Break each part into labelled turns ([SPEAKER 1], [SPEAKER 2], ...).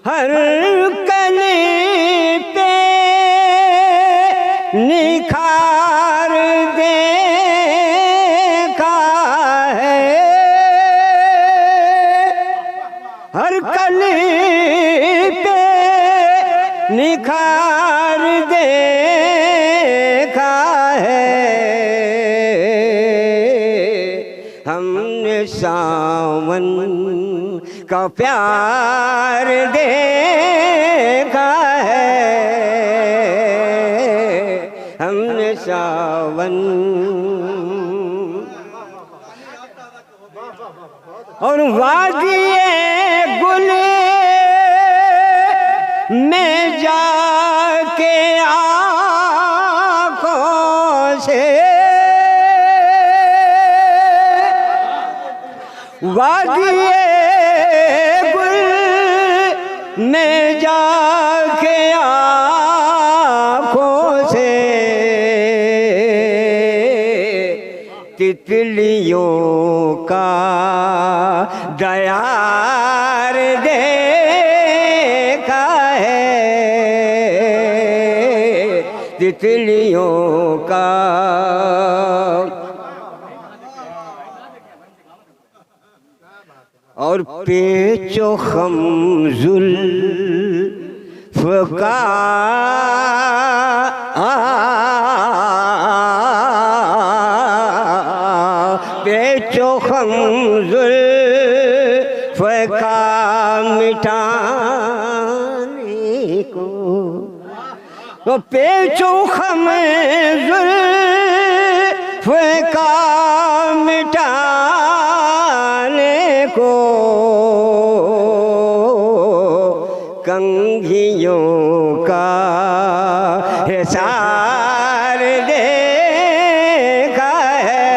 [SPEAKER 1] हर कली पे निखार देखा है, हर कली पे निखार देखा है। हमने सावन का प्यार देखा है, हमने सावन और वादिए गुल में जाके आँखों से, वादिए गुल में जाके आँखों से तितलियों का दयार देखा है, तितलियों का। और पेचो खम जुल्फ का पेचो खम जुल्फ का मिटाने को, तो पेचो खम जुल्फ का मिटाने को कंघियों का हिसार देखा है,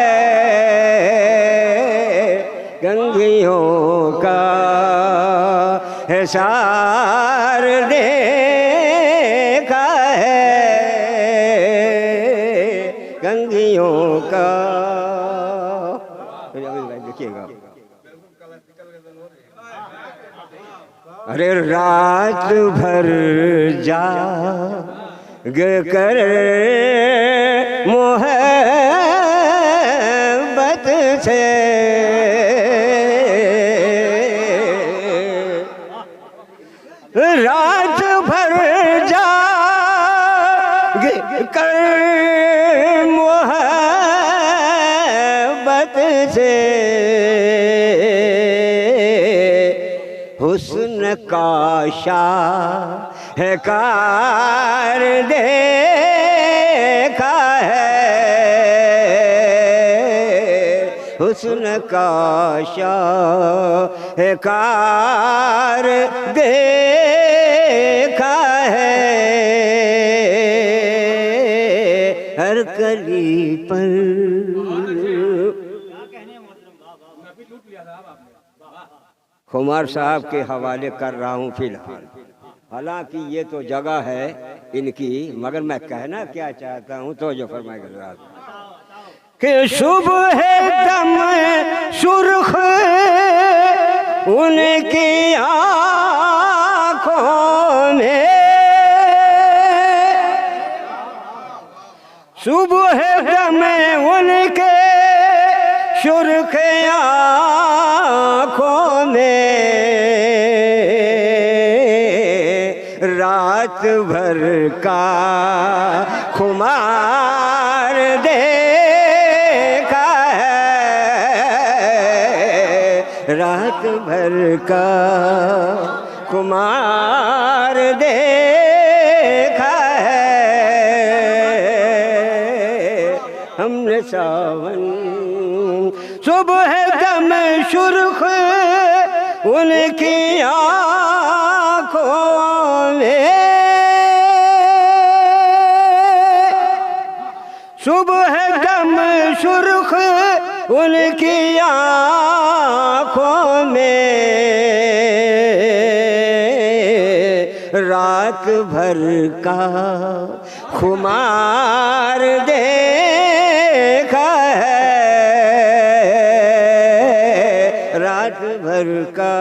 [SPEAKER 1] कंघियों का हिसार देखा है, कंघियों का। देखिएगा, अरे रात भर जाग कर मोहब्बत से, रात भर जाग कर मोहब्बत से हुस्न का शाहकार देखा है, हुस्न का शाहकार देखा है। हर कली पर खुमार साहब के हवाले कर रहा हूँ फिलहाल, हालांकि ये तो जगह है इनकी, मगर मैं कहना क्या चाहता हूँ तो जो फरमाएगा कि सुबह दम सुर्ख उनकी आँखों में, सुबह दम उनके सुर्ख आँखों में रात भर का खुमार देखा है, रात भर का खुमार देखा है। हमने सावन सुबह दम सुर्ख उनकी आँखों में, सुबह दम सुर्ख उनकी आँखों में रात भर का खुमार देखा है, रात भर का।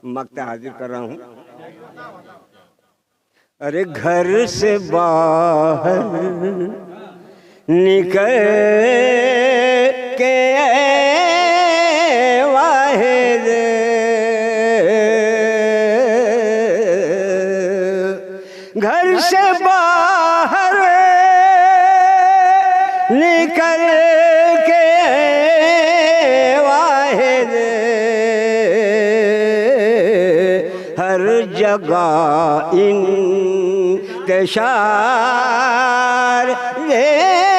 [SPEAKER 1] मक्ता हाजिर कर रहा हूँ। अरे घर से बाहर निकल के वाहिद घर से बाहर निकल के वाहिद हर जगह इंतशार देखा